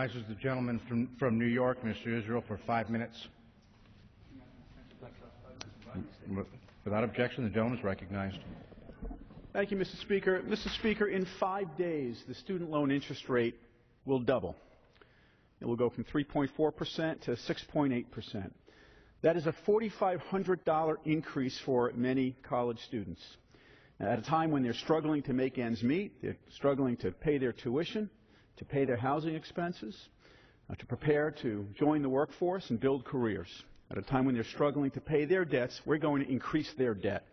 Recognizes the gentleman from New York, Mr. Israel, for 5 minutes. Without objection, the gentleman is recognized. Thank you, Mr. Speaker. Mr. Speaker, in 5 days, the student loan interest rate will double. It will go from 3.4% to 6.8%. That is a $4,500 increase for many college students. At a time when they're struggling to make ends meet, they're struggling to pay their tuition, to pay their housing expenses, to prepare to join the workforce and build careers. At a time when they're struggling to pay their debts, we're going to increase their debt.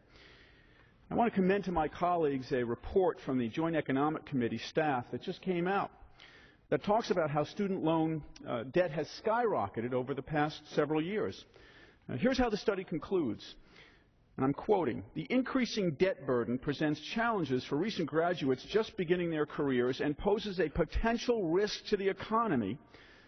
I want to commend to my colleagues a report from the Joint Economic Committee staff that just came out that talks about how student loan debt has skyrocketed over the past several years. Here's how the study concludes, and I'm quoting: "The increasing debt burden presents challenges for recent graduates just beginning their careers and poses a potential risk to the economy,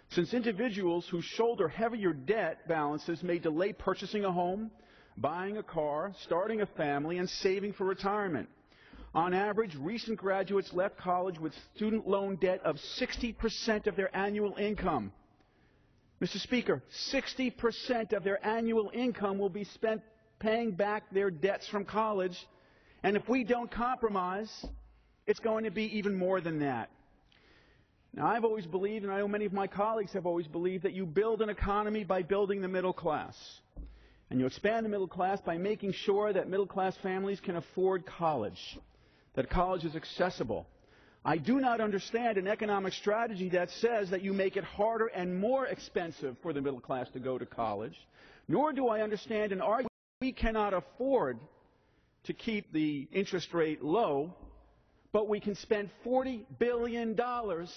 since individuals who shoulder heavier debt balances may delay purchasing a home, buying a car, starting a family, and saving for retirement. On average, recent graduates left college with student loan debt of 60% of their annual income." Mr. Speaker, 60% of their annual income will be spent paying back their debts from college, and if we don't compromise, it's going to be even more than that. Now, I've always believed, and I know many of my colleagues have always believed, that you build an economy by building the middle class. And you expand the middle class by making sure that middle-class families can afford college, that college is accessible. I do not understand an economic strategy that says that you make it harder and more expensive for the middle class to go to college, nor do I understand an argument that we cannot afford to keep the interest rate low, but we can spend $40 billion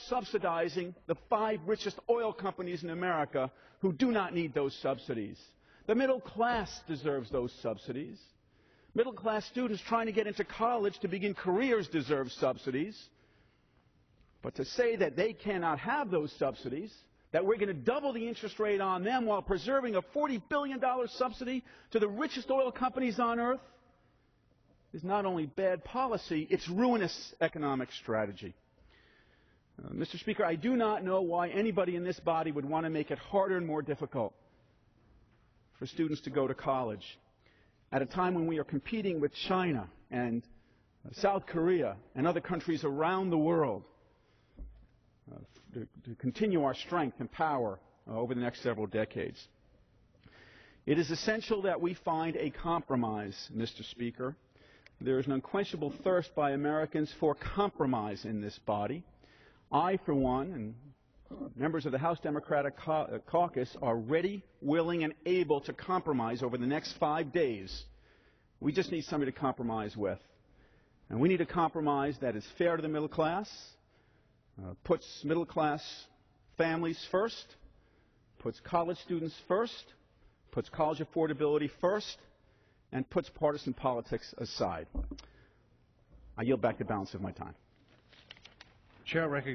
subsidizing the 5 richest oil companies in America who do not need those subsidies. The middle class deserves those subsidies. Middle-class students trying to get into college to begin careers deserve subsidies. But to say that they cannot have those subsidies, that we're going to double the interest rate on them while preserving a $40 billion subsidy to the richest oil companies on earth, is not only bad policy, it's ruinous economic strategy. Mr. Speaker, I do not know why anybody in this body would want to make it harder and more difficult for students to go to college at a time when we are competing with China and South Korea and other countries around the world to continue our strength and power over the next several decades. It is essential that we find a compromise, Mr. Speaker. There is an unquenchable thirst by Americans for compromise in this body. I, for one, and members of the House Democratic Caucus are ready, willing, and able to compromise over the next 5 days. We just need somebody to compromise with. And we need a compromise that is fair to the middle class, puts middle class families first, puts college students first, puts college affordability first, and puts partisan politics aside. I yield back the balance of my time. Chair recognizes